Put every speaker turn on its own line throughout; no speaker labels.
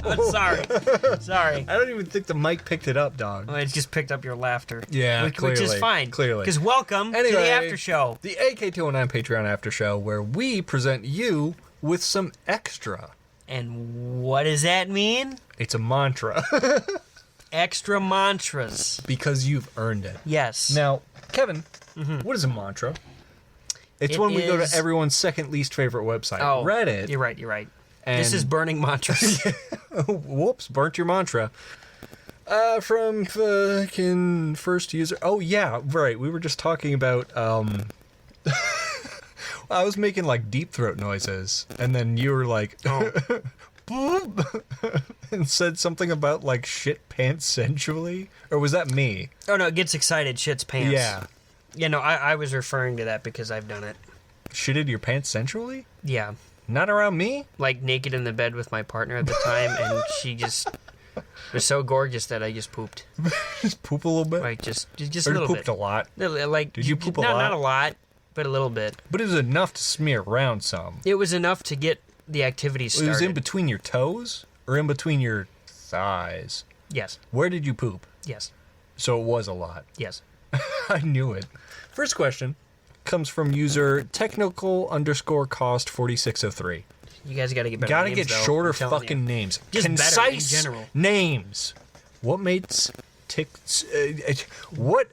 I'm sorry. Sorry.
I don't even think the mic picked it up, dog.
Well, it just picked up your laughter.
Yeah,
which is fine.
Clearly.
Because welcome to the after show.
The AK209 Patreon after show, where we present you with some extra.
And what does that mean?
It's a mantra.
Extra mantras.
Because you've earned it.
Yes.
Now, Kevin, what is a mantra? It's when we go to everyone's second least favorite website, Reddit.
You're right.
And
This is burning mantras.
Whoops, burnt your mantra. From fucking first user. Oh, yeah, right. We were just talking about, I was making, like, deep throat noises, and then you were like, and said something about, like, shit pants sensually? Or was that me?
Oh, no, it gets excited, shits pants.
Yeah.
Yeah, no, I was referring to that because I've done it.
Shitted your pants sensually?
Yeah.
Not around me?
Like, naked in the bed with my partner at the time, and she just was so gorgeous that I just pooped.
Just poop a little bit?
Like, just a
Or
little
pooped
bit.
a lot?
Like,
Did you poop a lot?
Not a lot, but a little bit.
But it was enough to smear around some.
It was enough to get the activity started.
It was in between your toes? Or in between your thighs?
Yes.
Where did you poop?
Yes.
So it was a lot.
Yes.
I knew it. First question comes from user technical_cost4603.
You guys got to get better
Gotta
names,
get
though,
shorter
I'm telling
fucking
you.
names.
Just
concise
better in general.
names. What makes ticks... what...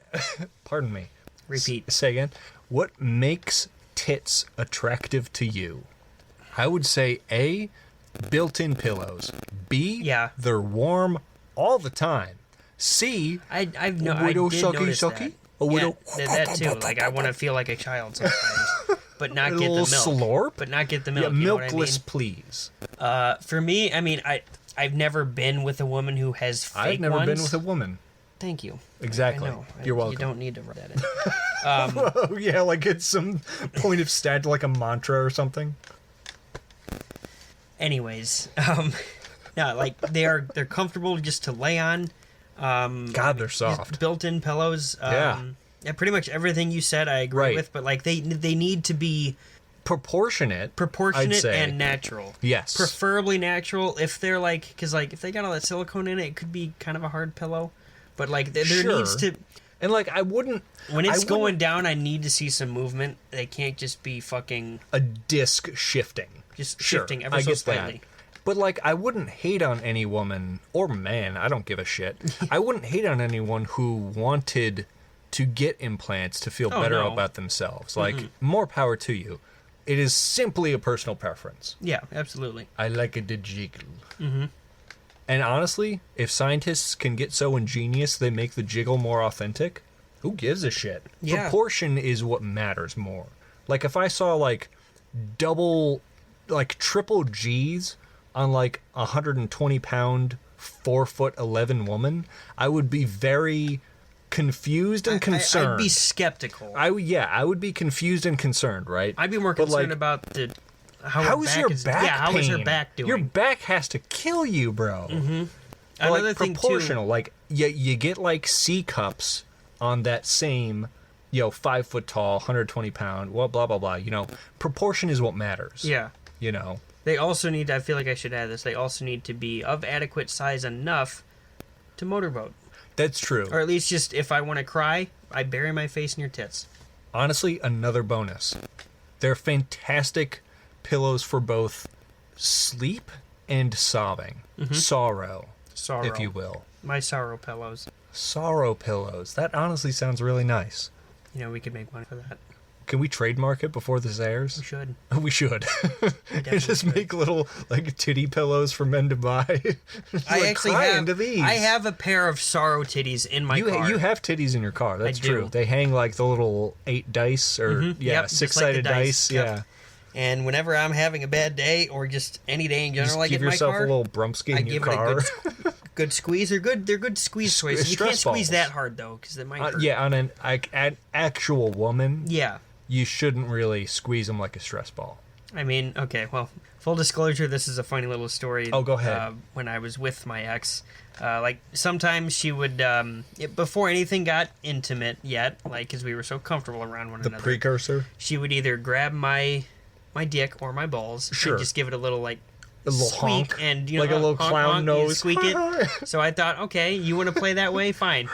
Pardon me.
Repeat.
Say again. What makes tits attractive to you? I would say A, built-in pillows. B,
Yeah.
they're warm all the time. C,
I did
widow
notice
sucky?
that.
A widow...
Yeah, that too. Like, I want to feel like a child sometimes, but not
A
get the milk.
little slurp?
But not get the
Yeah,
milk. You know what I
milkless,
mean?
please.
For me, I mean, I've never been with a woman who has fake
I've never
ones.
been with a woman.
Thank you.
Exactly.
I know.
You're welcome.
You don't need to write that in.
Oh, yeah, like it's some point of stat, like a mantra or something.
Anyways, no, like they're comfortable just to lay on.
God, they're soft.
Built-in pillows. Yeah, pretty much everything you said I agree with, but like they need to be
proportionate I'd say.
and natural.
Yes.
Preferably natural. If they're like, because like if they got all that silicone in it, it could be kind of a hard pillow. But like there needs to.
And like I wouldn't.
When it's going down, I need to see some movement. They can't just be fucking
a disc shifting.
Just shifting ever so slightly.
That. But like I wouldn't hate on any woman or man, I don't give a shit. I wouldn't hate on anyone who wanted to get implants to feel better about themselves. Like more power to you. It is simply a personal preference.
Yeah, absolutely.
I like it to jiggle. And honestly, if scientists can get so ingenious they make the jiggle more authentic, who gives a shit?
Yeah.
Proportion is what matters more. Like if I saw like triple G's on like 120 pound 4'11" woman, I would be very confused and concerned.
I'd be skeptical.
I would be confused and concerned, right?
I'd be more concerned about how
is your back?
Yeah, how is her back doing?
Your back has to kill you, bro.
Another
like
thing
proportional.
too.
Like you get like C cups on that same, 5 foot tall, 120 pound. Well, blah blah blah. Proportion is what matters.
Yeah. They also need. I feel like I should add this. They also need to be of adequate size enough to motorboat.
That's true.
Or at least just if I want to cry, I bury my face in your tits.
Honestly, another bonus. They're fantastic pillows for both sleep and sobbing. Sorrow, if you will.
My sorrow pillows.
Sorrow pillows. That honestly sounds really nice.
We could make money for that.
Can we trademark it before this airs?
We should.
We should. Just make little like titty pillows for men to buy.
I actually
cry
have.
into these.
I have a pair of sorrow titties in my car.
You have titties in your car. That's true.
do.
They hang like the little 8 dice or
Yep, just
6-sided
like the
dice.
Yep.
Yeah.
And whenever I'm having a bad day or just any day in general,
Just
I get
give
in my
yourself
car.
a little brumsky in your car.
It a good squeeze. They're good squeeze choices. You can't
stress
squeeze
balls.
that hard though, because it might hurt.
Yeah, on an actual woman.
Yeah.
You shouldn't really squeeze them like a stress ball.
I mean, okay, well, full disclosure, this is a funny little story.
Oh, go ahead.
When I was with my ex, like, sometimes she would, before anything got intimate yet, like, because we were so comfortable around one another.
The precursor?
She would either grab my dick or my balls
Sure.
and just give it a little, like,
A little
squeak
honk.
and you know,
Like a little
honk,
clown
honk, you
nose.
squeak it. So I thought, okay, you want to play that way? Fine.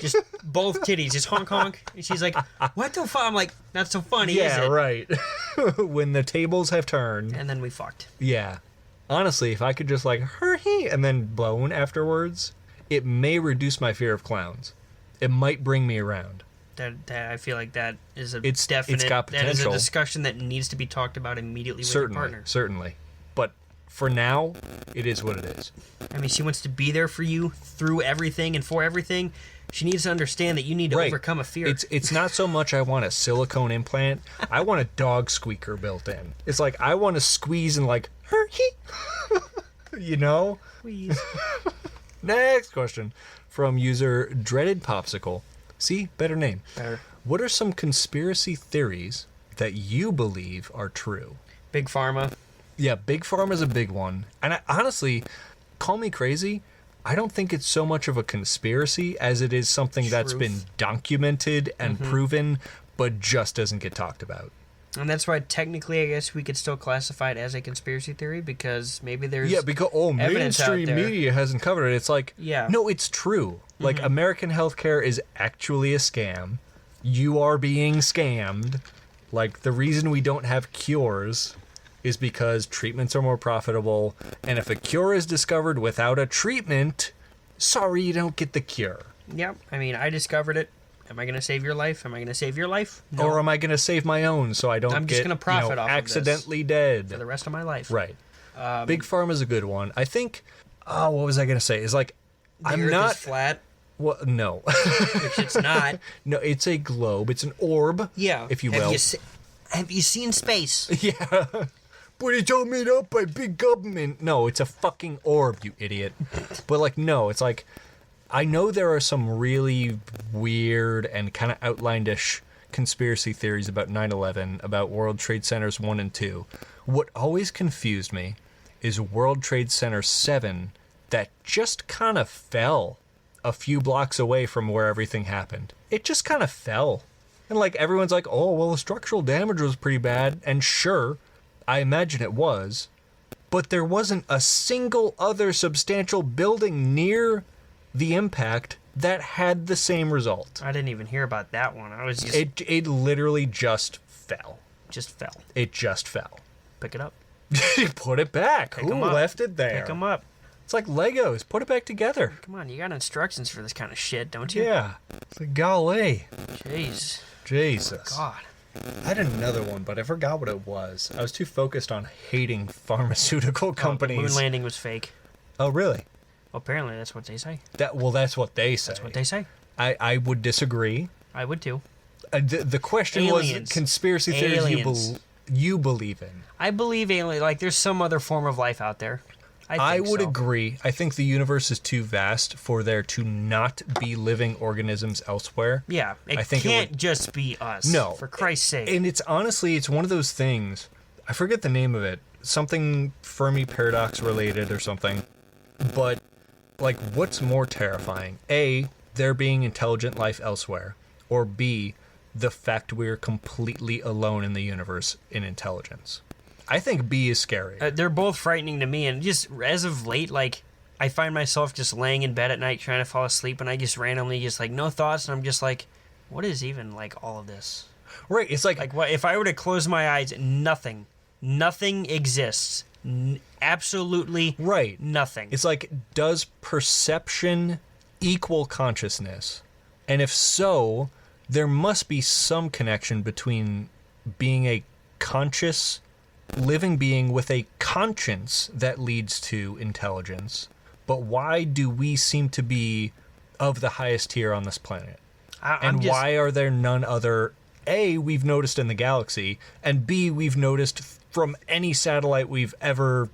Just both titties, just honk honk. And she's like, what the fuck? I'm like, not so funny, is
Yeah,
it?
right. When the tables have turned.
And then we fucked.
Yeah. Honestly, if I could just like hurry and then bone afterwards, it may reduce my fear of clowns. It might bring me around.
That I feel like that is a
It's
definite.
got
That is a
potential.
discussion that needs to be talked about immediately with your partner.
Certainly. But for now, it is what it is.
I mean, she wants to be there for you through everything and for everything. She needs to understand that you need to
Right.
overcome a fear.
It's not so much I want a silicone implant. I want a dog squeaker built in. It's like I want to squeeze and like hurry. You know?
Please.
Next question from user Dreaded Popsicle. See, better name.
Better.
What are some conspiracy theories that you believe are true?
Big Pharma.
Yeah, Big Pharma is a big one. And I, honestly, call me crazy, I don't think it's so much of a conspiracy as it is something that's
Truth.
been documented and proven, but just doesn't get talked about.
And that's why technically I guess we could still classify it as a conspiracy theory because maybe there's
Yeah, because
evidence out
mainstream
there.
media hasn't covered it. It's like,
Yeah.
no, it's true. Like American healthcare is actually a scam. You are being scammed. Like the reason we don't have cures is because treatments are more profitable, and if a cure is discovered without a treatment, sorry, you don't get the cure.
Yep. I mean, I discovered it. Am I going to save your life? Am I going to save your life? No.
Or am I going to save my own so I don't
I'm just
get
gonna profit off of this
accidentally dead?
for the rest of my life.
Right. Big Pharma is a good one. I think. Oh, what was I going to say? Is like
The
I'm
Earth
not.
is flat,
Well, no,
which it's not.
no. It's a globe. It's an orb.
Yeah.
if you
Have
will.
Have you seen space?
Yeah. But it's all made up by big government. No, it's a fucking orb, you idiot. But like, no, it's like, I know there are some really weird and kind of outlined-ish conspiracy theories about 9/11, about World Trade Centers 1 and 2. What always confused me is World Trade Center 7 that just kind of fell a few blocks away from where everything happened. It just kind of fell. And like everyone's like, oh, well, the structural damage was pretty bad. And sure, I imagine it was. But there wasn't a single other substantial building near the impact that had the same result.
I didn't even hear about that one. I was just
It literally just fell.
fell.
It just fell.
Pick it up.
Put it back.
Pick
Who
'em up.
left it there?
Pick them up.
It's like Legos. Put it back together.
Come on, you got instructions for this kind of shit, don't you?
Yeah. It's like, golly.
Jeez.
Jesus.
God.
I had another one, but I forgot what it was. I was too focused on hating pharmaceutical companies.
Moon landing was fake.
Oh, really?
Well, apparently that's what they say.
That's what they say.
That's what they say.
I would disagree.
I would too.
The question
Aliens.
was conspiracy theories
Aliens.
you believe in.
I believe alien. Like there's some other form of life out there.
I
think
would
so.
agree. I think the universe is too vast for there to not be living organisms elsewhere.
Yeah, it
I think it
can't
would-
just be us.
No.
for Christ's sake.
And it's honestly, it's one of those things. I forget the name of it. Something Fermi paradox related or something. But like, what's more terrifying? A, there being intelligent life elsewhere, or B, the fact we're completely alone in the universe in intelligence. I think B is scary.
They're both frightening to me, and just as of late, like I find myself just laying in bed at night trying to fall asleep, and I just randomly just like no thoughts, and I'm just like, what is even like all of this?
Right? It's like
Like what if I were to close my eyes? Nothing exists. Absolutely
right.
nothing.
It's like, does perception equal consciousness? And if so, there must be some connection between being a conscious living being with a conscience that leads to intelligence. But why do we seem to be of the highest tier on this planet?
I'm
And
just,
why are there none other, A, we've noticed in the galaxy, and B, we've noticed from any satellite we've ever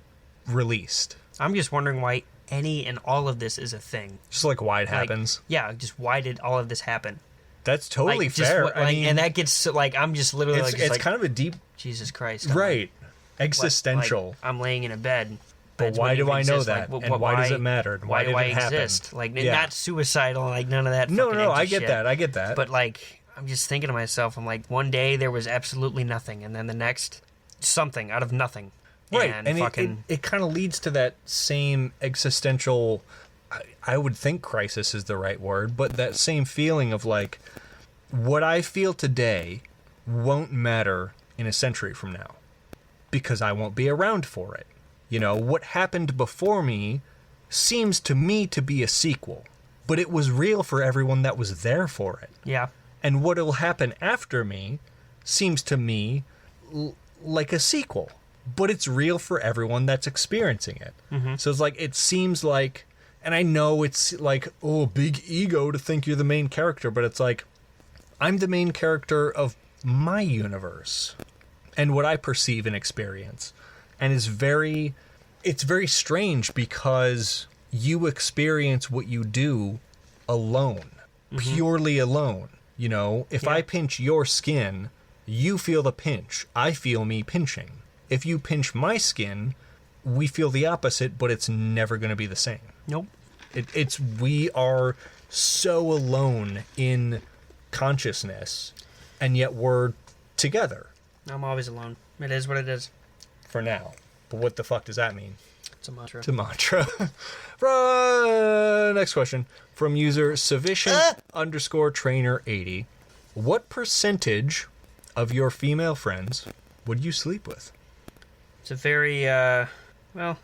released?
I'm just wondering why any and all of this is a thing.
Just like why it
Like,
happens.
Yeah, just why did all of this happen?
That's totally
Like, just
fair.
what-
I
like,
mean,
and that gets so, like I'm just literally
it's,
like,
it's kind of a deep,
Jesus Christ, I'm
right,
like,
existential.
like, I'm laying in a bed.
But
beds
why
wouldn't
do
even
I know
exist.
that?
Like,
And why does it matter? And why
do
did
I
it happen?
exist? Like
Yeah.
not suicidal, like none of that.
no,
fucking
no,
empty
I get
shit.
that. I get that.
But like, I'm just thinking to myself, I'm like, one day there was absolutely nothing, and then the next, something out of nothing.
Right,
and
and
fucking
it kind of leads to that same existential, I would think crisis is the right word, but that same feeling of like, what I feel today won't matter in a century from now because I won't be around for it. You know, what happened before me seems to me to be a sequel, but it was real for everyone that was there for it.
yeah.
And what'll happen after me seems to me like a sequel, but it's real for everyone that's experiencing it.
Mm-hmm.
So it's like, it seems like, and I know it's like, oh, big ego to think you're the main character, but it's like, I'm the main character of my universe and what I perceive and experience. And it's very strange because you experience what you do alone, purely alone. You know, if I pinch your skin, you feel the pinch. I feel me pinching. If you pinch my skin, we feel the opposite, but it's never going to be the same.
Nope.
We are so alone in consciousness, and yet we're together.
I'm always alone. It is what it is.
For now. But what the fuck does that mean?
It's a mantra.
It's a mantra. Next question. From user sufficient_trainer80. What percentage of your female friends would you sleep with?
It's a very, well, out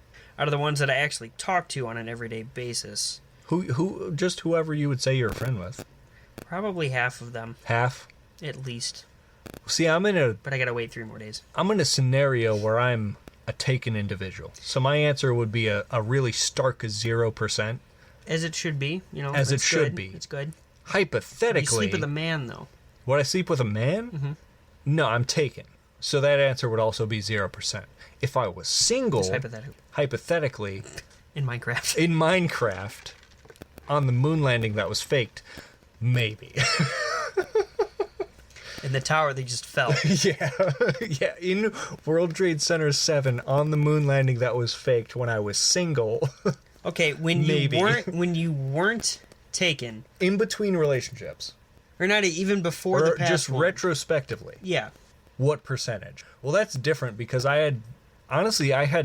of the ones that I actually talk to on an everyday basis,
Who? Just whoever you would say you're a friend with.
probably half of them,
Half?
at least.
See, I'm in
But I gotta wait 3 more days.
a scenario where I'm a taken individual. So my answer would be a really stark 0%.
As it should be, you know.
As it
it's
should
good.
be.
It's good.
Hypothetically.
You sleep with a man, though.
Would I sleep with a man?
Mm-hmm.
No, I'm taken. So that answer would also be 0%. If I was single,
Just
hypothetically,
in Minecraft.
in Minecraft, on the moon landing that was faked, maybe.
In the tower, they just fell.
Yeah. In World Trade Center 7, on the moon landing that was faked when I was single.
Okay, when
Maybe.
you weren't taken,
In between relationships.
or not even before
Or
the past
just
one.
retrospectively.
Yeah.
What percentage? Well, that's different because I had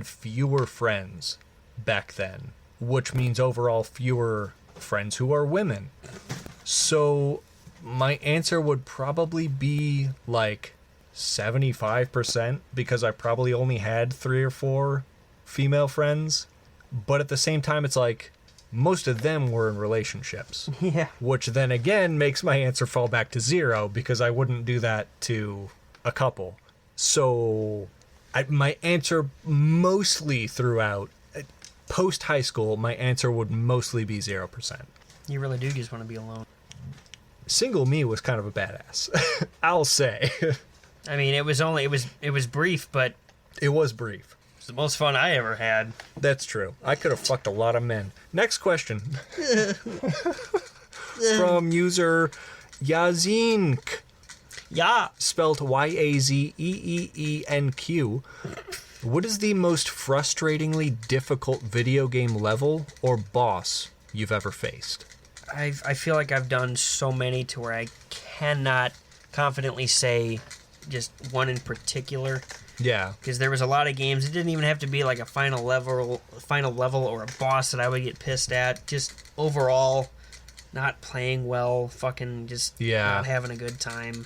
fewer friends back then, which means overall fewer friends who are women. So my answer would probably be like 75% because I probably only had 3 or 4 female friends. But at the same time, it's like most of them were in relationships.
Yeah.
Which then again makes my answer fall back to 0 because I wouldn't do that to a couple. So my answer mostly throughout, post high school, my answer would mostly be 0%.
You really do just want to be alone.
Single me was kind of a badass. I'll say.
I mean, it was brief, but
It was brief.
it's the most fun I ever had.
That's true. I could have fucked a lot of men. Next question. From user Yazink,
Yeah.
spelled YAZEEENQ. What is the most frustratingly difficult video game level or boss you've ever faced?
I feel like I've done so many to where I cannot confidently say just one in particular.
Yeah.
Because there was a lot of games. It didn't even have to be like a final level or a boss that I would get pissed at. Just overall, not playing well, fucking just not having a good time.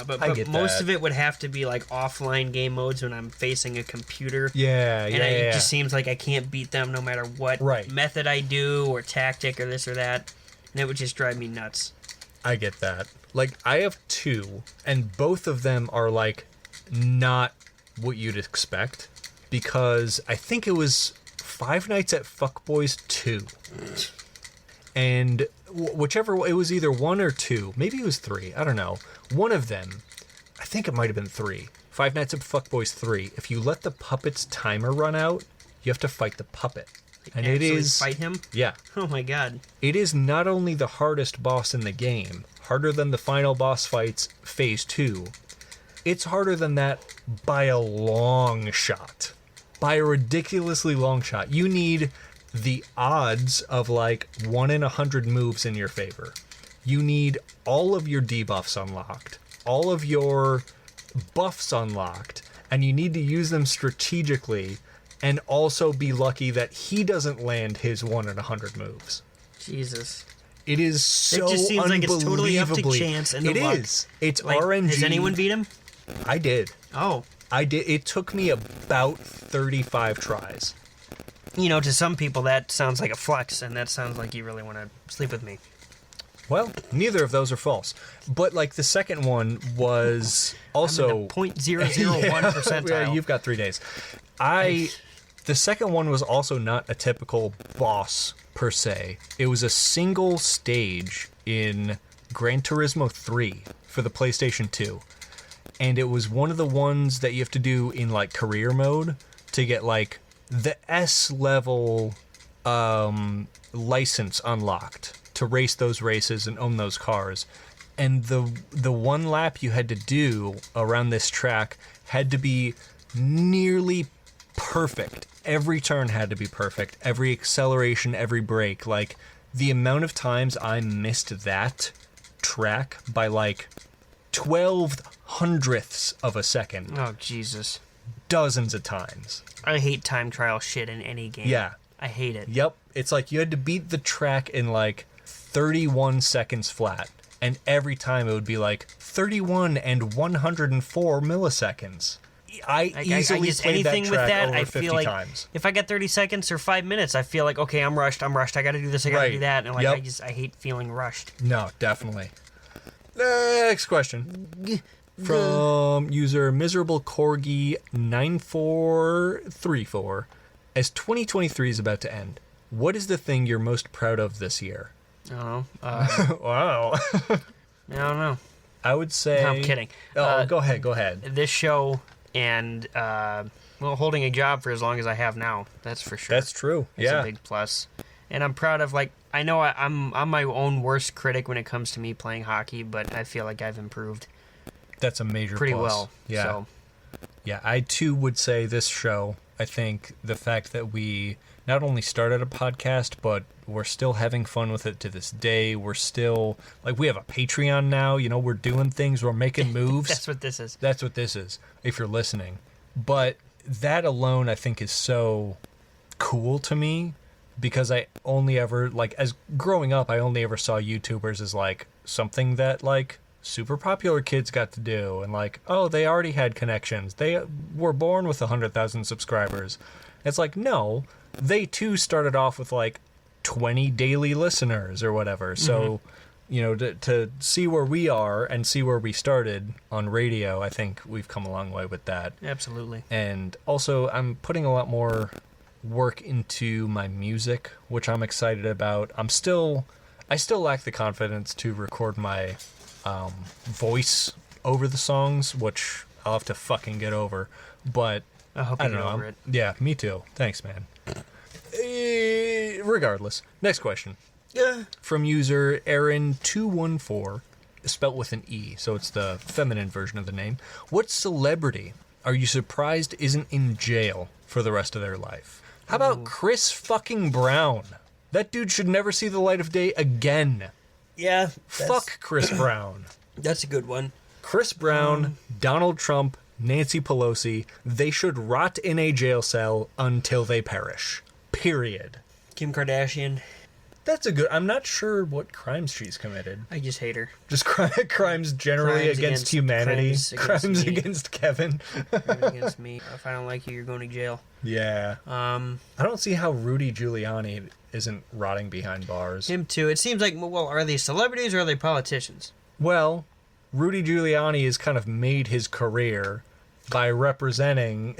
But most of it would have to be like offline game modes when I'm facing a computer.
Yeah,
And it just seems like I can't beat them no matter what method I do or tactic or this or that. And it would just drive me nuts.
I get that. Like, I have 2, and both of them are like not what you'd expect because I think it was Five Nights at Fuckboys 2. And whichever, it was either 1 or 2. Maybe it was 3. I don't know. One of them, I think it might have been 3. Five Nights at Fuckboys 3. If you let the puppet's timer run out, you have to fight the puppet. And it is
fight him?
Yeah.
Oh my god.
It is not only the hardest boss in the game, harder than the final boss fights phase 2. It's harder than that by a long shot. By a ridiculously long shot. You need the odds of like 1 in 100 moves in your favor. You need all of your debuffs unlocked, all of your buffs unlocked, and you need to use them strategically and also be lucky that he doesn't land his 1 in 100 moves.
Jesus.
It is so
It just seems like it's totally up to chance and
It
luck.
is. It's
Like,
RNG.
Has anyone beat him?
I did.
Oh.
I did. It took me about 35 tries.
You know, to some people that sounds like a flex, and that sounds like you really want to sleep with me.
Well, neither of those are false. But, like, the second one was also...
I'm in the 0.001 percentile.
Yeah, you've got 3 days. The second one was also not a typical boss, per se. It was a single stage in Gran Turismo 3 for the PlayStation 2. And it was one of the ones that you have to do in, like, career mode to get, like, the S-level license unlocked to race those races and own those cars. And the one lap you had to do around this track had to be nearly perfect. Every turn had to be perfect. Every acceleration, every brake. Like, the amount of times I missed that track by, like, 12 hundredths of a second.
Oh, Jesus.
Dozens of times.
I hate time trial shit in any game.
Yeah.
I hate it.
Yep. It's like you had to beat the track in, like, 31 seconds flat. And every time it would be like 31 and 104 milliseconds. I easily
just
played
anything
that
with
track
that,
over
I
50
feel like
times.
if I got 30 seconds or 5 minutes, I feel like, okay, I'm rushed. I got to do this. I got to
Right.
do that. And like,
Yep.
I hate feeling rushed.
No, definitely. Next question. From user Miserable Corgi 9434. As 2023 is about to end, what is the thing you're most proud of this year?
I don't know.
Wow.
I don't know.
I would say...
No, I'm kidding.
Oh, go ahead.
This show and, holding a job for as long as I have now. That's for sure.
That's true.
It's
Yeah.
a big plus. And I'm proud of, like, I know I'm my own worst critic when it comes to me playing hockey, but I feel like I've improved
That's a major
pretty
plus.
well.
Yeah.
So.
Yeah, I too would say this show, I think the fact that we not only started a podcast, but we're still having fun with it to this day. We're still, like, we have a Patreon now. You know, we're doing things. We're making moves.
That's what this is.
That's what this is, if you're listening. But that alone, I think, is so cool to me because I only ever, like, as growing up, I only ever saw YouTubers as, like, something that, like, super popular kids got to do. And, like, oh, they already had connections. They were born with 100,000 subscribers. It's like, no, they too started off with, like, 20 daily listeners or whatever. So, you know, to see where we are and see where we started on radio, I think we've come a long way with that.
Absolutely.
And also, I'm putting a lot more work into my music, which I'm excited about. I still lack the confidence to record my voice over the songs, which I'll have to fucking get over. But
I hope you get over it.
Yeah, me too. Thanks, man. Regardless, next question.
Yeah.
From user Aaron214, spelt with an E, so it's the feminine version of the name. What celebrity are you surprised isn't in jail for the rest of their life? How about Chris fucking Brown? That dude should never see the light of day again.
Yeah.
Fuck Chris Brown.
That's a good one.
Chris Brown, Donald Trump, Nancy Pelosi, they should rot in a jail cell until they perish. Period.
Kim Kardashian.
That's a good... I'm not sure what crimes she's committed.
I just hate her.
Just crimes generally
Crimes
against humanity.
crimes me.
Against Kevin.
Against me. If I don't like you, you're going to jail.
Yeah. I don't see how Rudy Giuliani isn't rotting behind bars.
Him too. It seems like, well, are they celebrities or are they politicians?
Well, Rudy Giuliani has kind of made his career by representing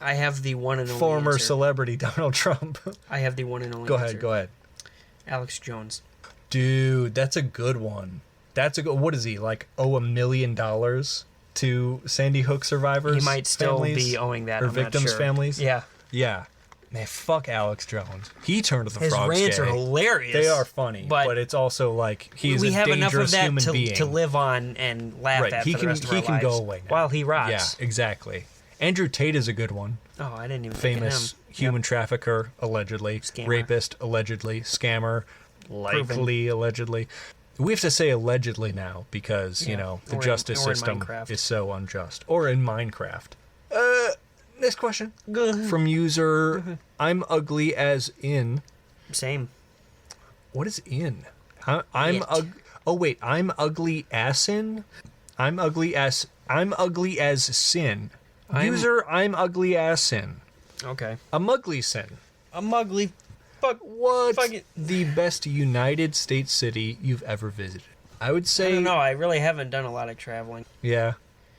I have the one and only
former
answer.
celebrity Donald Trump.
I have the one and only
Go
answer.
ahead.
Alex Jones.
Dude, that's a good one. That's a good... What is he, like, owe $1 million to Sandy Hook survivors?
He might still
families?
be owing that.
Or
I'm
victims'
not sure.
families?
Yeah.
Yeah. Man, fuck Alex Jones. He turned the
His
frogs
rants
gay.
are hilarious.
They are funny, but it's also like he's
we
a
have enough of
dangerous
that
human being.
to live on and laugh
Right,
at
he
for
can
the rest of
he
our
can
lives.
go away now.
While he rots.
Yeah, exactly. Andrew Tate is a good one.
Oh, I didn't even
Famous
think of him.
human trafficker, allegedly.
Scammer.
Rapist, allegedly. Scammer, likely, allegedly. We have to say allegedly now because, you know, the
Or in-
justice
or in
system
Minecraft.
is so unjust. Or in Minecraft. Next question from user I'm ugly as in.
Same.
What is in? I'm ugly as in. I'm ugly as sin. User I'm ugly as sin.
Okay.
A mugly sin.
A mugly.
What's the best United States city you've ever visited? I would say.
I don't know. I really haven't done a lot of traveling.
Yeah.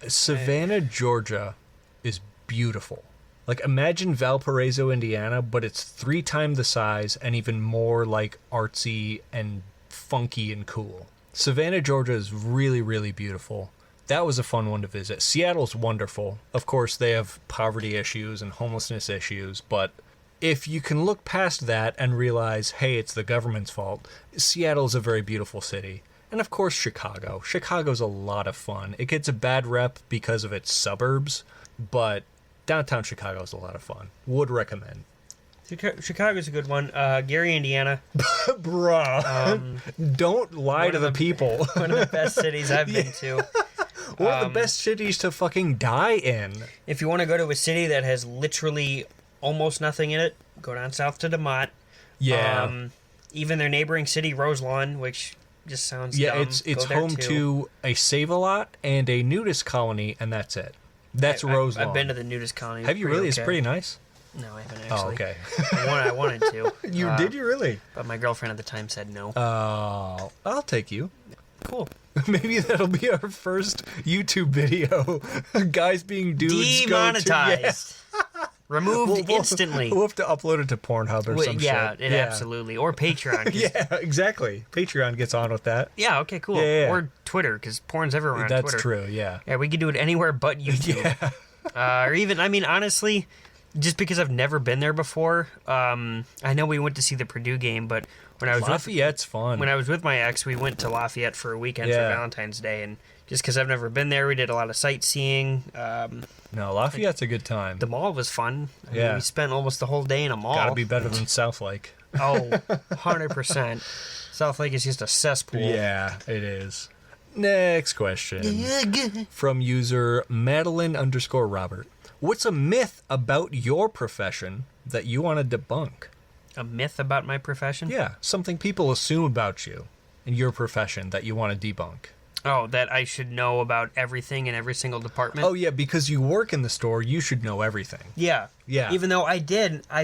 Savannah, Georgia is beautiful. Like, imagine Valparaiso, Indiana, but it's 3 times the size and even more, like, artsy and funky and cool. Savannah, Georgia is really, really beautiful. That was a fun one to visit. Seattle's wonderful. Of course, they have poverty issues and homelessness issues, but if you can look past that and realize, hey, it's the government's fault, Seattle's a very beautiful city. And of course, Chicago. Chicago's a lot of fun. It gets a bad rep because of its suburbs, but downtown Chicago's a lot of fun. Would recommend.
Chicago's a good one. Gary, Indiana.
Bruh. Don't lie to the people.
One of the best cities I've been to.
One of the best cities to fucking die in.
If you want to go to a city that has literally almost nothing in it, go down south to DeMotte.
Yeah.
Even their neighboring city, Roselawn, which just sounds
dumb.
It's
home to a Save-A-Lot and a nudist colony, and that's it. That's Roselawn.
I've been to the nudist colony.
Have you really? Okay. It's pretty nice.
No, I haven't actually.
Oh, okay.
I wanted to.
Did you really?
But my girlfriend at the time said no.
Oh, I'll take you.
Cool.
Maybe that'll be our first YouTube video. Guys being dudes.
Demonetized. Removed instantly.
We'll have to upload it to Pornhub or some shit.
Absolutely. Or Patreon.
Yeah, exactly. Patreon gets on with that.
Yeah, okay, cool.
Yeah.
Or Twitter, because porn's everywhere on
Twitter.
That's
true, yeah.
Yeah, we could do it anywhere but YouTube.
Yeah.
Or even, I mean, honestly, just because I've never been there before, I know we went to see the Purdue game, but when I was
Lafayette's fun.
When I was with my ex, we went to Lafayette for a weekend for Valentine's Day, and just because I've never been there, we did a lot of sightseeing.
No, Lafayette's a good time.
The mall was fun. I mean, we spent almost the whole day in a mall.
Gotta be better than Southlake.
Oh, 100%. Southlake is just a cesspool.
Yeah, it is. Next question. From user Madeline_Robert. What's a myth about your profession that you want to debunk?
A myth about my profession?
Yeah, something people assume about you and your profession that you want to debunk.
Oh, that I should know about everything in every single department?
Oh, yeah, because you work in the store, you should know everything.
Yeah.
Yeah.
Even though I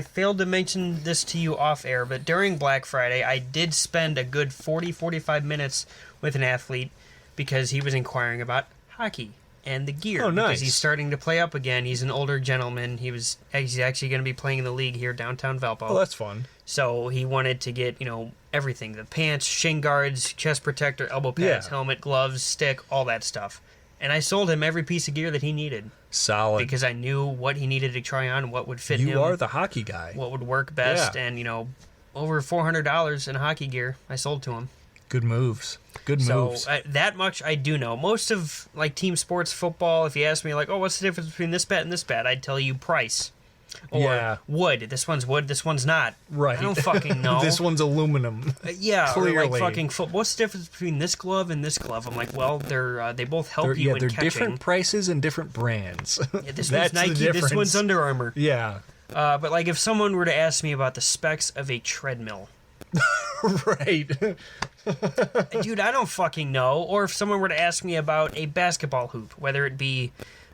failed to mention this to you off air, but during Black Friday, I did spend a good 45 minutes with an athlete because he was inquiring about hockey and the gear.
Oh, nice.
Because he's starting to play up again. He's an older gentleman. He's actually going to be playing in the league here downtown Valpo.
Oh, that's fun.
So he wanted to get, everything. The pants, shin guards, chest protector, elbow pads, helmet, gloves, stick, all that stuff. And I sold him every piece of gear that he needed.
Solid.
Because I knew what he needed to try on, what would fit him.
You are the hockey guy.
What would work best.
Yeah.
And, over $400 in hockey gear I sold to him.
Good moves. Good moves.
So that much I do know. Most of, team sports, football, if you ask me, what's the difference between this bat and this bat, I'd tell you price. Or wood. This one's wood, this one's not.
Right.
I don't fucking know.
This one's aluminum.
Clearly. Or fucking what's the difference between this glove and this glove? I'm like, well, they both help you in catching.
They're different prices and different brands.
Yeah, this one's Nike, this one's Under Armour.
Yeah.
But if someone were to ask me about the specs of a treadmill.
Right.
Dude, I don't fucking know. Or if someone were to ask me about a basketball hoop, whether it be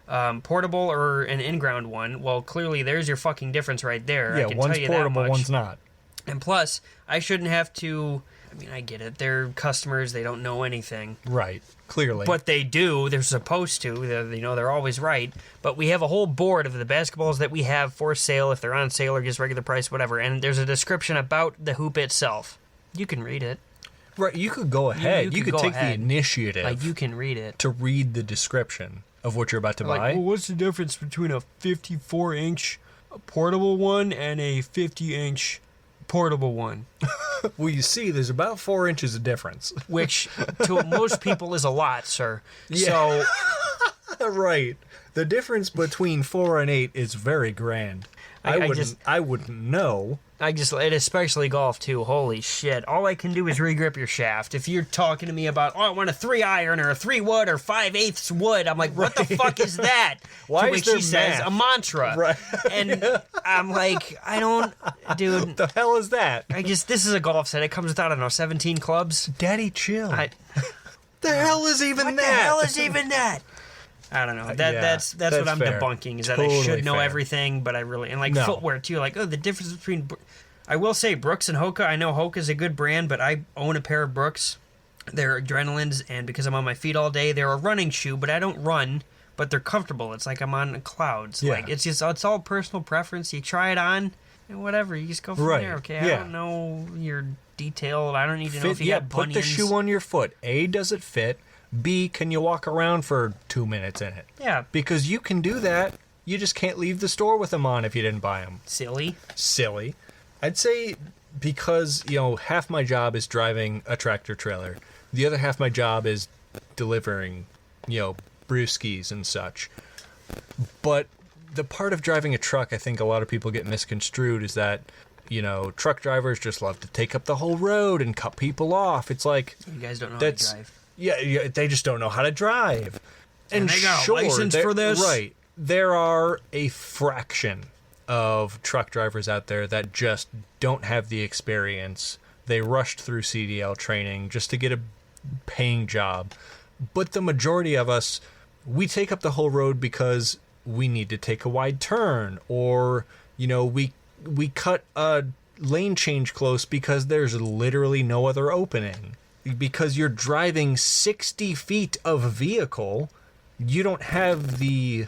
portable or an in-ground one, well, clearly there's your fucking difference right there.
Yeah,
I can
one's
tell you
portable,
that much.
one's not.
And plus, I shouldn't have to... I mean, I get it. They're customers. They don't know anything.
Right. Clearly.
But they do. They're supposed to. They're always right. But we have a whole board of the basketballs that we have for sale, if they're on sale or just regular price, whatever. And there's a description about the hoop itself. You can read it.
Right. You could go ahead. You could take the initiative.
You can read it.
To read the description of what you're about to buy.
Well, what's the difference between a 54-inch portable one and a 50-inch portable one?
Well, you see, there's about 4 inches of difference.
Which, to most people, is a lot, sir. Yeah.
So... Right. The difference between 4 and 8 is very grand. I wouldn't know,
And especially golf too. Holy shit! All I can do is regrip your shaft. If you're talking to me about, I want a 3-iron or a 3-wood or 5/8 wood, I'm like, what the fuck is that?
Why
to which she says a mantra,
right?
And I'm like, I don't, dude.
What the hell is that?
I guess this is a golf set. It comes with, I don't know, 17 clubs.
Daddy, chill.
The
hell is even
what
that?
The hell is even that? I don't know. That's what I'm
fair.
debunking, is that
Totally
I should know
fair.
everything, but I really... And, like,
No.
footwear, too. Like, the difference between... I will say Brooks and Hoka. I know Hoka's a good brand, but I own a pair of Brooks. They're Adrenalines, and because I'm on my feet all day, they're a running shoe, but I don't run, but they're comfortable. It's like I'm on clouds.
Yeah.
Like, it's all personal preference. You try it on, and whatever. You just go from there, okay?
Yeah.
I don't know your detailed. I don't need to know if you got
put
bunions.
the shoe on your foot. A, does it fit? B, can you walk around for 2 minutes in it?
Yeah.
Because you can do that. You just can't leave the store with them on if you didn't buy them.
Silly.
I'd say because, half my job is driving a tractor trailer. The other half my job is delivering, brewskis and such. But the part of driving a truck I think a lot of people get misconstrued is that, truck drivers just love to take up the whole road and cut people off. It's like...
You guys don't know how to drive.
Yeah, they just don't know how to drive. And
they got a license for this?
Right. There are a fraction of truck drivers out there that just don't have the experience. They rushed through CDL training just to get a paying job. But the majority of us, we take up the whole road because we need to take a wide turn, or, we cut a lane change close because there's literally no other opening. Because you're driving 60 feet of vehicle, you don't have the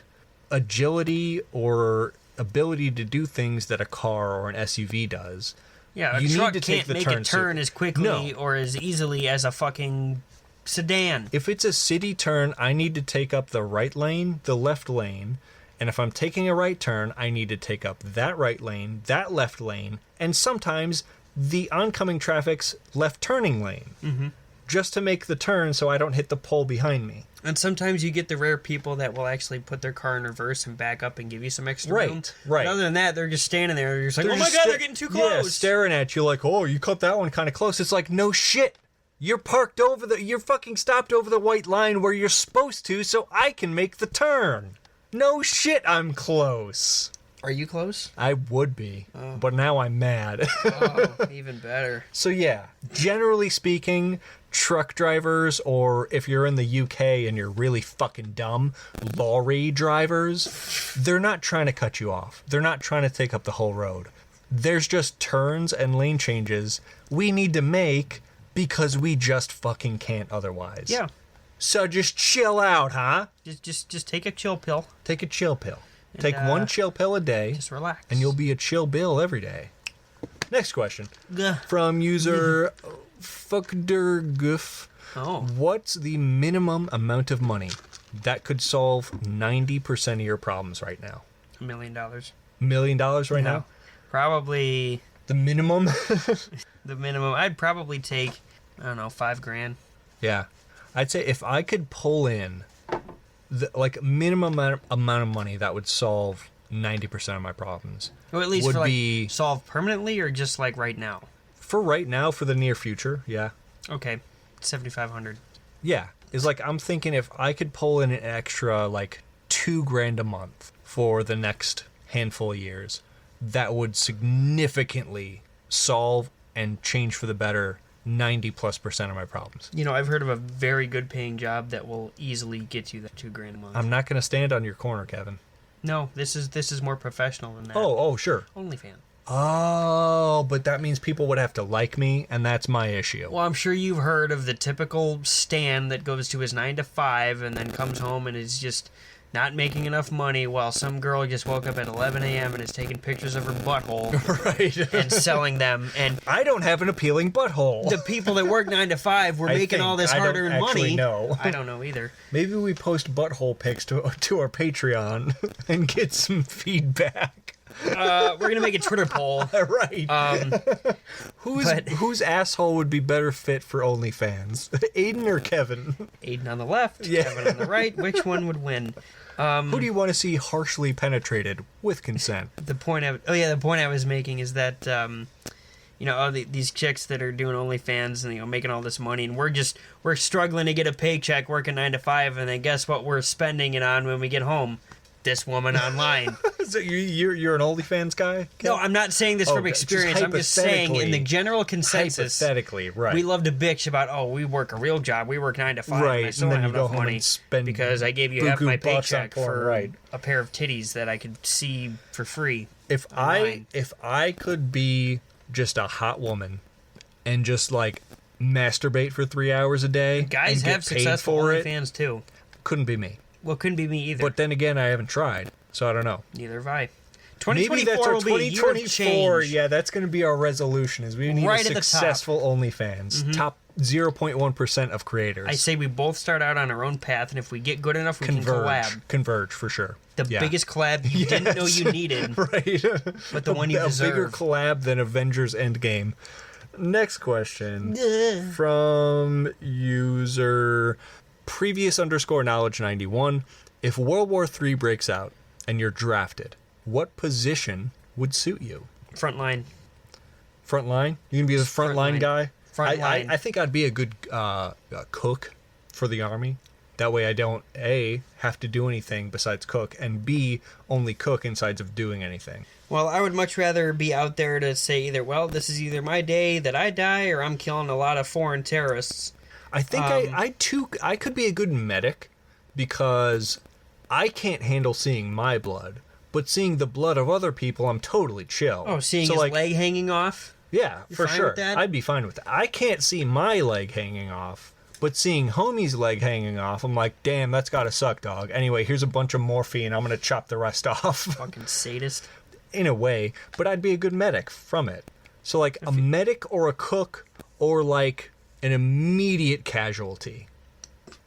agility or ability to do things that a car or an SUV does.
Yeah, a truck can't make a turn as quickly or as easily as a fucking sedan.
If it's a city turn, I need to take up the right lane, the left lane, and if I'm taking a right turn, I need to take up that right lane, that left lane, and sometimes the oncoming traffic's left turning lane, just to make the turn so I don't hit the pole behind me.
And sometimes you get the rare people that will actually put their car in reverse and back up and give you some extra room.
Right.
But other than that, they're just standing there. You're just like, oh my God, they're getting too close.
Yeah, staring at you like, oh, you cut that one kind of close. It's like, no shit. You're parked you're fucking stopped over the white line where you're supposed to so I can make the turn. No shit, I'm close.
Are you close?
I would be, but now I'm mad.
Oh, even better.
So yeah, generally speaking, truck drivers, or if you're in the UK and you're really fucking dumb, lorry drivers, they're not trying to cut you off. They're not trying to take up the whole road. There's just turns and lane changes we need to make because we just fucking can't otherwise.
Yeah.
So just chill out, huh?
Just take a chill pill.
Take a chill pill. Take one chill pill a day.
Just relax.
And you'll be a chill bill every day. Next question.
Gah.
From user Fuckdergoof.
Oh.
What's the minimum amount of money that could solve 90% of your problems right now?
$1 million.
$1 million right now?
Probably
The minimum?
the minimum. I'd probably take, I don't know, $5,000.
Yeah. I'd say if I could pull in the minimum amount of money that would solve 90% of my problems.
Or at least
would
for
be
solve permanently, or just like right now?
For right now, for the near future, yeah.
Okay, $7,500.
Yeah. It's like I'm thinking if I could pull in an extra $2,000 a month for the next handful of years, that would significantly solve and change for the better 90+% of my problems.
I've heard of a very good paying job that will easily get you that $2,000 a month.
I'm not going to stand on your corner, Kevin.
No, this is more professional than that.
Oh, sure.
OnlyFans.
Oh, but that means people would have to like me, and that's my issue.
Well, I'm sure you've heard of the typical Stan that goes to his 9 to 5 and then comes home and is just not making enough money while some girl just woke up at 11 a.m. and is taking pictures of her butthole
right.
and selling them. And
I don't have an appealing butthole.
The people that work 9 to 5 were making all this hard-earned money.
Know.
I don't know either.
Maybe we post butthole pics to our Patreon and get some feedback.
We're gonna make a Twitter poll.
Right. Whose asshole would be better fit for OnlyFans? Aiden or Kevin?
Aiden on the left, Kevin on the right. Which one would win?
Who do you want to see harshly penetrated with consent?
The point I was making is that these chicks that are doing OnlyFans and making all this money, and we're struggling to get a paycheck, working 9 to 5, and then guess what we're spending it on when we get home? This woman online.
So you're an OnlyFans guy?
No, I'm not saying this from experience. I'm just saying in the general consensus.
Hypothetically, right.
We love to bitch about, we work a real job. We work 9 to 5.
Right,
And I still don't have enough money because I gave you half my paycheck for a pair of titties that I could see for free.
If I could be just a hot woman and just like masturbate for 3 hours a day,
guys
and
have successful OnlyFans too.
Couldn't be me.
Well, couldn't be me either.
But then again, I haven't tried, so I don't know.
Neither have I. 2024
Maybe that's our
will be a year of change.
Yeah, that's going to be our resolution. Is we need
right
a successful OnlyFans, top 0.1% of creators.
I say we both start out on our own path, and if we get good enough, we can collab.
Converge for sure.
The biggest collab you didn't know you needed,
right?
But the one you deserve.
A bigger collab than Avengers Endgame. Next question from user previous_knowledge91. If World War III breaks out and you're drafted, what position would suit you?
Front line.
Front line? You can be the front line guy?
Front line.
I think I'd be a good cook for the army. That way I don't, A, have to do anything besides cook, and B, only cook instead of doing anything.
Well, I would much rather be out there to say either, this is either my day that I die or I'm killing a lot of foreign terrorists.
I think I could be a good medic because I can't handle seeing my blood, but seeing the blood of other people, I'm totally chill.
Oh, seeing his leg hanging off?
Yeah, for sure. I'd be fine with that. I can't see my leg hanging off, but seeing homie's leg hanging off, I'm like, damn, that's gotta suck, dog. Anyway, here's a bunch of morphine. I'm gonna chop the rest off.
Fucking sadist.
In a way, but I'd be a good medic from it. So, like, a medic or a cook or, like, an immediate casualty,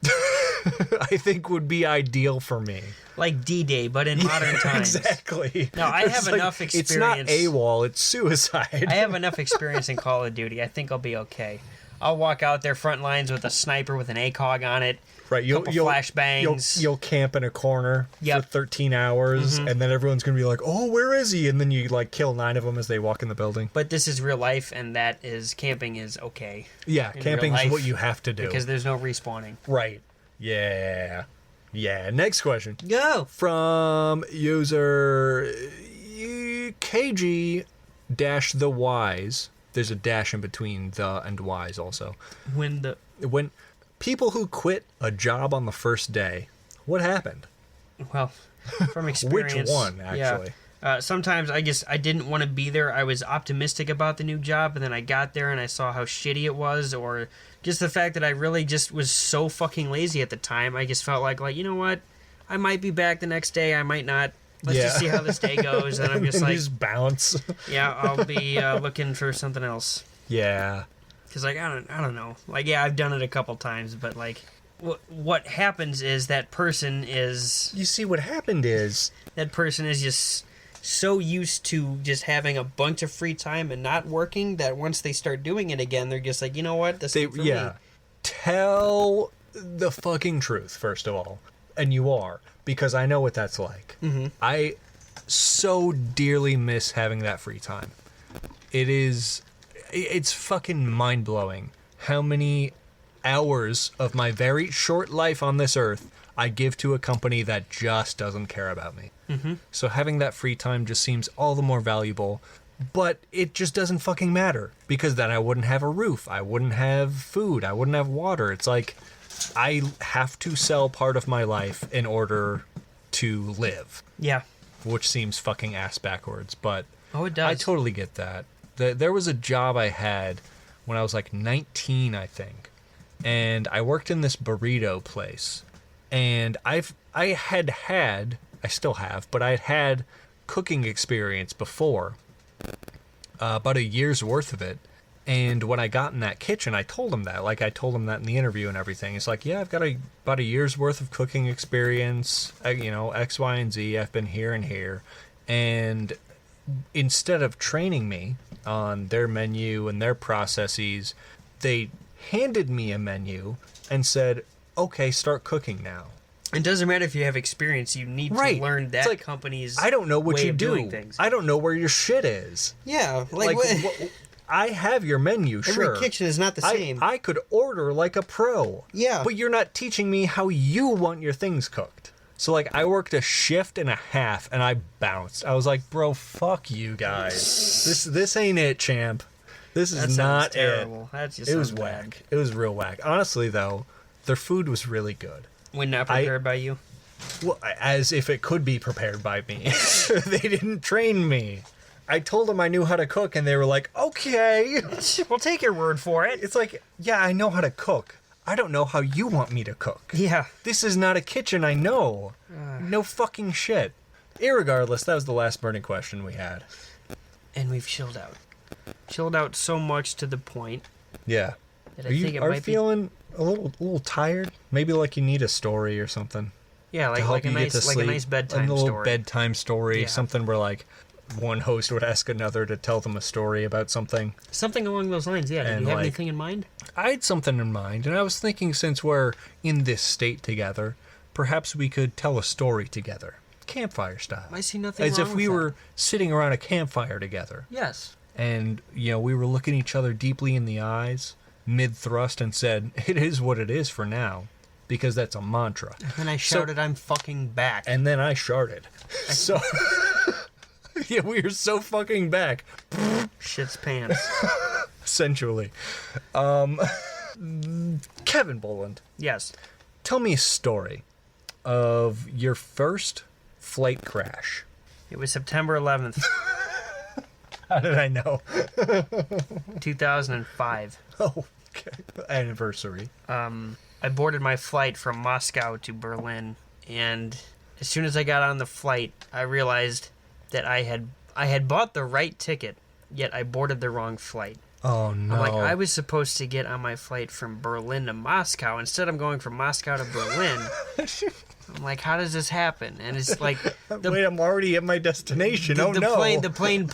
I think would be ideal for me.
Like D-Day, but in modern times.
Exactly.
No, I have enough experience.
It's not AWOL, it's suicide.
I have enough experience in Call of Duty. I think I'll be okay. I'll walk out there front lines with a sniper with an ACOG on it.
Right, you'll
flashbangs.
You'll camp in a corner for 13 hours, and then everyone's gonna be like, "Oh, where is he?" And then you like kill 9 of them as they walk in the building.
But this is real life, and camping is okay.
Yeah, camping is what you have to do
because there's no respawning.
Right. Yeah. Next question.
Go
from user KG-the Wise. There's a dash in between the and wise also. When people who quit a job on the first day, what happened?
Well, from experience.
Which one, actually?
Yeah. Sometimes I didn't want to be there. I was optimistic about the new job, and then I got there and I saw how shitty it was, or just the fact that I really just was so fucking lazy at the time. I just felt like you know what? I might be back the next day. I might not. Let's just see how this day goes. And I'm just like...
just bounce.
Yeah, I'll be looking for something else.
Yeah.
Because, I don't know. I've done it a couple times, but, what happens is that person is...
You see, what happened is...
That person is just so used to just having a bunch of free time and not working that once they start doing it again, they're just like, you know what? This ain't for me.
Tell the fucking truth, first of all. And you are, because I know what that's like.
Mm-hmm.
I so dearly miss having that free time. It's fucking mind-blowing how many hours of my very short life on this earth I give to a company that just doesn't care about me.
Mm-hmm.
So having that free time just seems all the more valuable, but it just doesn't fucking matter, because then I wouldn't have a roof, I wouldn't have food, I wouldn't have water. It's like... I have to sell part of my life in order to live.
Yeah.
Which seems fucking ass backwards, but...
Oh, it does.
I totally get that. There was a job I had when I was 19, I think. And I worked in this burrito place. And I still have, but I had cooking experience before. About a year's worth of it. And when I got in that kitchen, I told him that. I told him that in the interview and everything. It's like, yeah, I've got about a year's worth of cooking experience, X, Y, and Z. I've been here and here. And instead of training me on their menu and their processes, they handed me a menu and said, okay, start cooking now.
It doesn't matter if you have experience. You need to learn that like, company's
I don't know what
way
you
of
do.
Doing things.
I don't know where your shit is.
Yeah.
I have your menu, sure.
Every kitchen is not the same.
I could order like a pro.
Yeah.
But you're not teaching me how you want your things cooked. So, like, I worked a shift and a half, and I bounced. I was like, bro, fuck you guys. This ain't it, champ. This is not
terrible.
it.
That just
it was whack.
Bad.
It was real whack. Honestly, though, their food was really good.
When not prepared by you?
Well, as if it could be prepared by me. They didn't train me. I told them I knew how to cook, and they were like, okay.
We'll take your word for it.
It's like, yeah, I know how to cook. I don't know how you want me to cook.
Yeah.
This is not a kitchen I know. No fucking shit. Irregardless, that was the last burning question we had.
And we've chilled out. Chilled out so much to the point.
Yeah.
That I think it might be
feeling a little tired? Maybe like you need a story or something.
Yeah, like a nice bedtime story.
A little bedtime story. Yeah. Something where like one host would ask another to tell them a story about something.
Something along those lines, yeah. Did you have anything in mind?
I had something in mind, and I was thinking since we're in this state together, perhaps we could tell a story together. Campfire style.
I see nothing
As
wrong
if we
with
were
that.
sitting around a campfire together.
Yes.
And, we were looking each other deeply in the eyes, mid-thrust, and said, it is what it is for now. Because that's a mantra.
And then I shouted, I'm fucking back.
And then I sharted. So... yeah, we are so fucking back.
Shit's pants.
Essentially. Kevin Boland.
Yes.
Tell me a story of your first flight crash.
It was September 11th.
How did I know?
2005.
Oh, okay. Anniversary.
I boarded my flight from Moscow to Berlin, and as soon as I got on the flight, I realized that I had bought the right ticket, yet I boarded the wrong flight.
Oh, no.
I'm like, I was supposed to get on my flight from Berlin to Moscow. Instead, I'm going from Moscow to Berlin. I'm like, how does this happen? And it's like...
Wait, I'm already at my destination.
The plane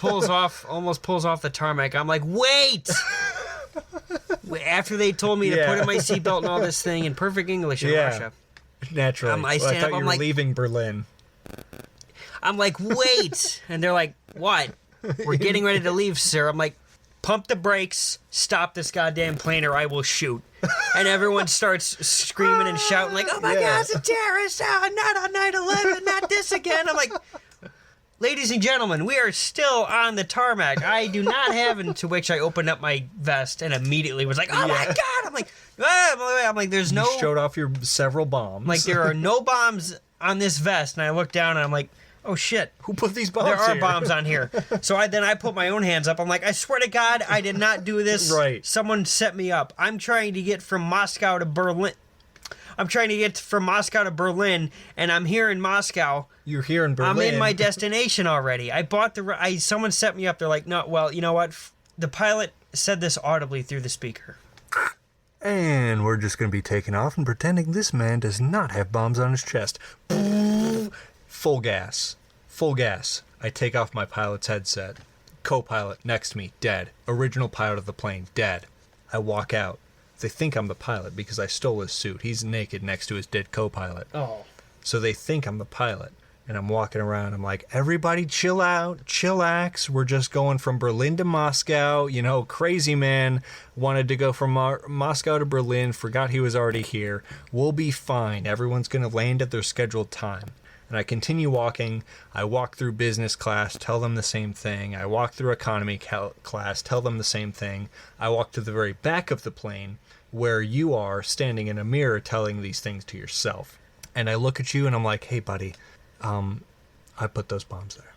almost pulls off the tarmac. I'm like, wait! After they told me to put in my seatbelt and all this thing in perfect English in Russia.
Naturally.
I
thought you were leaving Berlin.
I'm like, wait! And they're like, what? We're getting ready to leave, sir. I'm like, pump the brakes, stop this goddamn plane or I will shoot. And everyone starts screaming and shouting like, oh my God, it's a terrorist! Not on 9/11, not this again. I'm like, ladies and gentlemen, we are still on the tarmac. I do not have, and to which I opened up my vest and immediately was like, oh my God! I'm like, there's no...
You showed off your several bombs.
Like, there are no bombs on this vest. And I look down and I'm like, oh shit.
Who put these bombs
There are
here?
bombs on here. So I put my own hands up. I'm like, I swear to God, I did not do this.
Right.
Someone set me up. I'm trying to get from Moscow to Berlin. And I'm here in Moscow.
You're here in Berlin.
I'm in my destination already. Someone set me up. They're like, no, well, you know what? The pilot said this audibly through the speaker.
And we're just going to be taking off and pretending this man does not have bombs on his chest. Full gas. Full gas. I take off my pilot's headset. Co-pilot next to me, dead. Original pilot of the plane, dead. I walk out. They think I'm the pilot because I stole his suit. He's naked next to his dead co-pilot.
Oh.
So they think I'm the pilot. And I'm walking around. I'm like, everybody chill out. Chillax. We're just going from Berlin to Moscow. Crazy man wanted to go from Moscow to Berlin. Forgot he was already here. We'll be fine. Everyone's going to land at their scheduled time. And I continue walking. I walk through business class, tell them the same thing. I walk through economy class, tell them the same thing. I walk to the very back of the plane where you are standing in a mirror telling these things to yourself. And I look at you and I'm like, hey, buddy, I put those bombs there.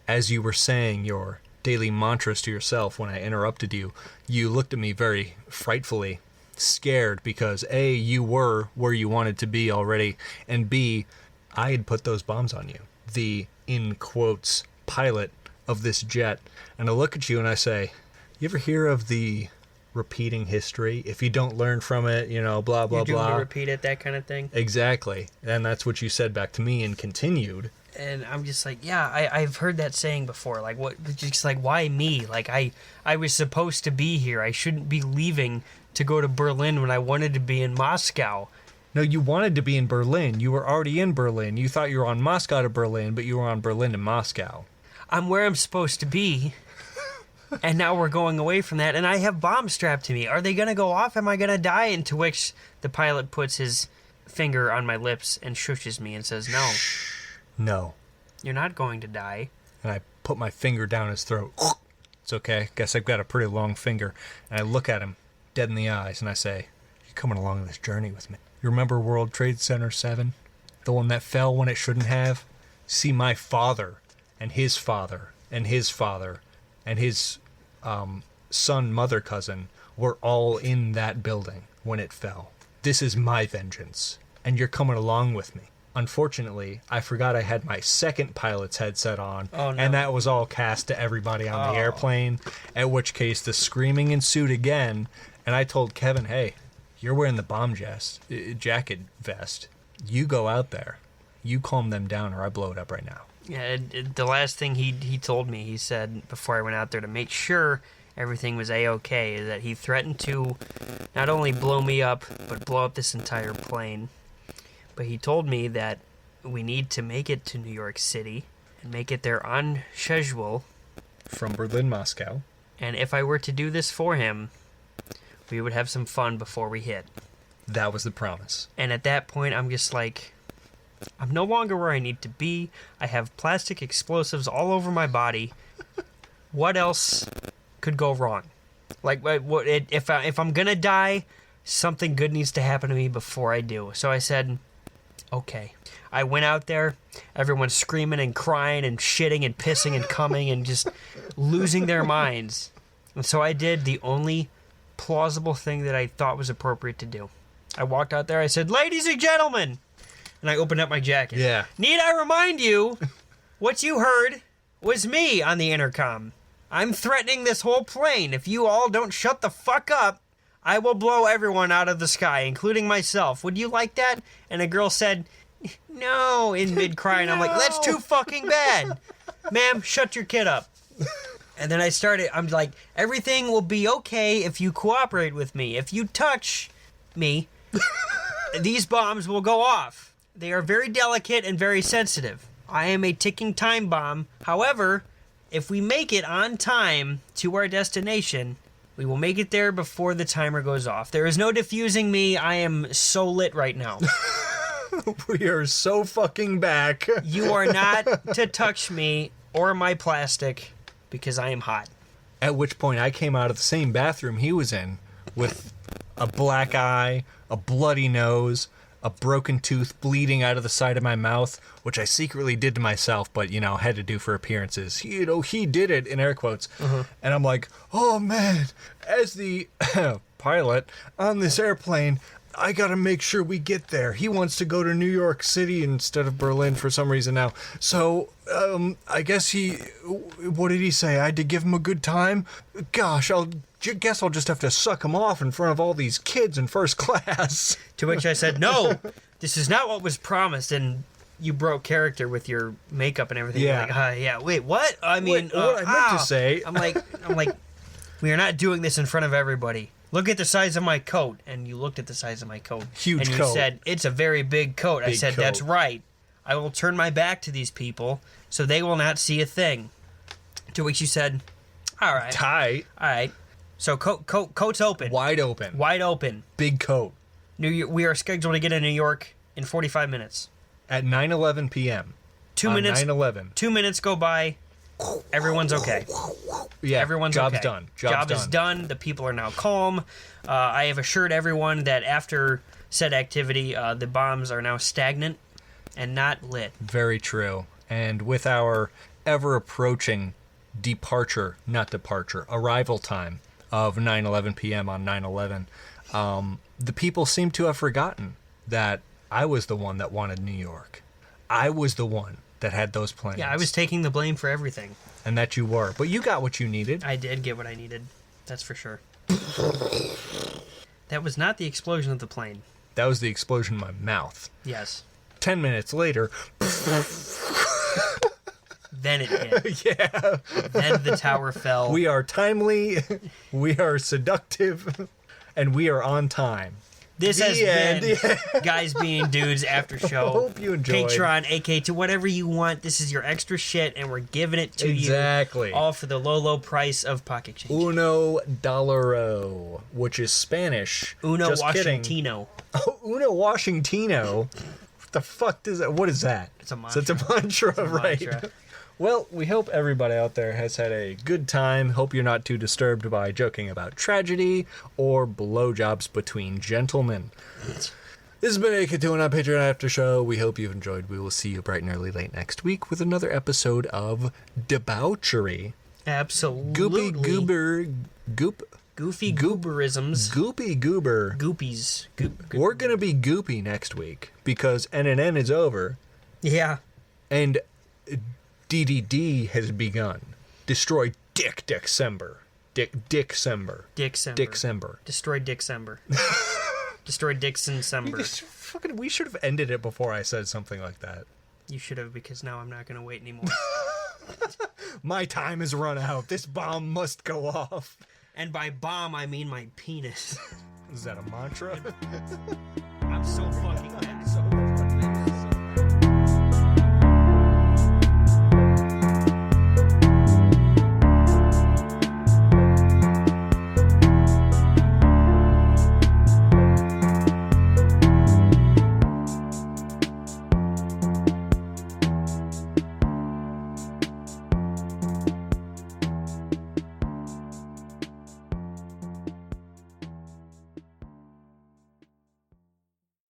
As you were saying your daily mantras to yourself when I interrupted you, you looked at me very frightfully scared because A, you were where you wanted to be already, and B, I had put those bombs on you, the, in quotes, pilot of this jet. And I look at you and I say, you ever hear of the repeating history? If you don't learn from it, blah, blah,
You're doomed
blah.
to repeat it, that kind of thing.
Exactly. And that's what you said back to me and continued.
And I'm just like, yeah, I've heard that saying before. Like, what? Just like, why me? Like, I was supposed to be here. I shouldn't be leaving to go to Berlin when I wanted to be in Moscow.
No, you wanted to be in Berlin. You were already in Berlin. You thought you were on Moscow to Berlin, but you were on Berlin to Moscow.
I'm where I'm supposed to be. And now we're going away from that, and I have bombs strapped to me. Are they going to go off? Am I going to die? And to which the pilot puts his finger on my lips and shushes me and says, no.
No.
You're not going to die.
And I put my finger down his throat. It's okay. Guess I've got a pretty long finger. And I look at him dead in the eyes, and I say, you're coming along this journey with me. You remember World Trade Center 7? The one that fell when it shouldn't have? See, my father and his father and his father and his son, mother, cousin were all in that building when it fell. This is my vengeance, and you're coming along with me. Unfortunately, I forgot I had my second pilot's headset on, and that was all cast to everybody on the airplane, at which case the screaming ensued again, and I told Kevin, hey, you're wearing the bomb jacket vest. You go out there. You calm them down or I blow it up right now.
Yeah, the last thing he told me, he said before I went out there to make sure everything was A-okay, is that he threatened to not only blow me up, but blow up this entire plane. But he told me that we need to make it to New York City and make it there on schedule.
From Berlin, Moscow.
And if I were to do this for him, we would have some fun before we hit.
That was the promise.
And at that point, I'm just like, I'm no longer where I need to be. I have plastic explosives all over my body. What else could go wrong? Like, if I'm gonna die, something good needs to happen to me before I do. So I said, okay. I went out there, everyone's screaming and crying and shitting and pissing and coming and just losing their minds. And so I did the only plausible thing that I thought was appropriate to do. I walked out there, I said, ladies and gentlemen, and I opened up my jacket.
Yeah.
Need I remind you, what you heard was me on the intercom. I'm threatening this whole plane. If you all don't shut the fuck up, I will blow everyone out of the sky, including myself. Would you like that? And a girl said, no, in mid-cry. And I'm like, that's too fucking bad. Ma'am, shut your kid up. And then I'm like, everything will be okay if you cooperate with me. If you touch me, these bombs will go off. They are very delicate and very sensitive. I am a ticking time bomb. However, if we make it on time to our destination, we will make it there before the timer goes off. There is no diffusing me. I am so lit right now.
We are so fucking back.
You are not to touch me or my plastic because I am hot.
At which point I came out of the same bathroom he was in with a black eye, a bloody nose, a broken tooth bleeding out of the side of my mouth, which I secretly did to myself, but, had to do for appearances. He did it, in air quotes. Uh-huh. And I'm like, oh, man, as the pilot on this airplane, I gotta make sure we get there. He wants to go to New York City instead of Berlin for some reason now. So, I guess what did he say? I had to give him a good time? Gosh, guess I'll just have to suck him off in front of all these kids in first class.
To which I said, no, this is not what was promised. And you broke character with your makeup and everything.
Yeah.
Like, wait, what? I mean,
what I meant to say.
I'm like, we are not doing this in front of everybody. Look at the size of my coat. And you looked at the size of my coat.
Huge coat.
And you said, it's a very big coat. I said, that's right. I will turn my back to these people so they will not see a thing. To which you said, all right.
Tight.
All right. So coat's open.
Wide open.
Wide open.
Big coat.
We are scheduled to get in New York in 45 minutes.
At 9:11 p.m.
2 minutes.
9/11.
2 minutes go by. Everyone's okay.
Yeah,
everyone's
job's
okay.
done.
Job is done. The people are now calm. I have assured everyone that after said activity, the bombs are now stagnant and not lit.
Very true. And with our ever-approaching arrival time of 9:11 p.m. on 9/11, the people seem to have forgotten that I was the one that wanted New York. I was the one that had those plans.
Yeah, I was taking the blame for everything.
And that you were. But you got what you needed.
I did get what I needed. That's for sure. That was not the explosion of the plane.
That was the explosion in my mouth.
Yes.
10 minutes later...
Then it hit.
Yeah.
Then the tower fell.
We are timely, we are seductive, and we are on time.
This has been Guys Being Dudes after show.
Hope you enjoyed.
Patreon, AK, to whatever you want. This is your extra shit, and we're giving it to you. All for the low, low price of pocket change.
Uno dollaro, which is Spanish.
Uno
Just
Washingtino.
Oh, Uno Washingtino. What the fuck does that? What is that?
It's a mantra.
So it's a mantra,
it's a
right?
mantra.
Well, we hope everybody out there has had a good time. Hope you're not too disturbed by joking about tragedy or blowjobs between gentlemen. This has been AK2 on Patreon After Show. We hope you've enjoyed. We will see you bright and early late next week with another episode of Debauchery.
Absolutely. Goofy gooberisms.
Goopy goober.
Goopies.
We're going to be goopy next week because NNN is over.
Yeah.
And DDD has begun. Destroy Dick December. Dicksember.
Destroy Dicksember. Destroy Dixon-sember.
We should have ended it before I said something like that.
You should have, because now I'm not going to wait anymore.
My time has run out. This bomb must go off.
And by bomb, I mean my penis.
Is that a mantra?
I'm so fucking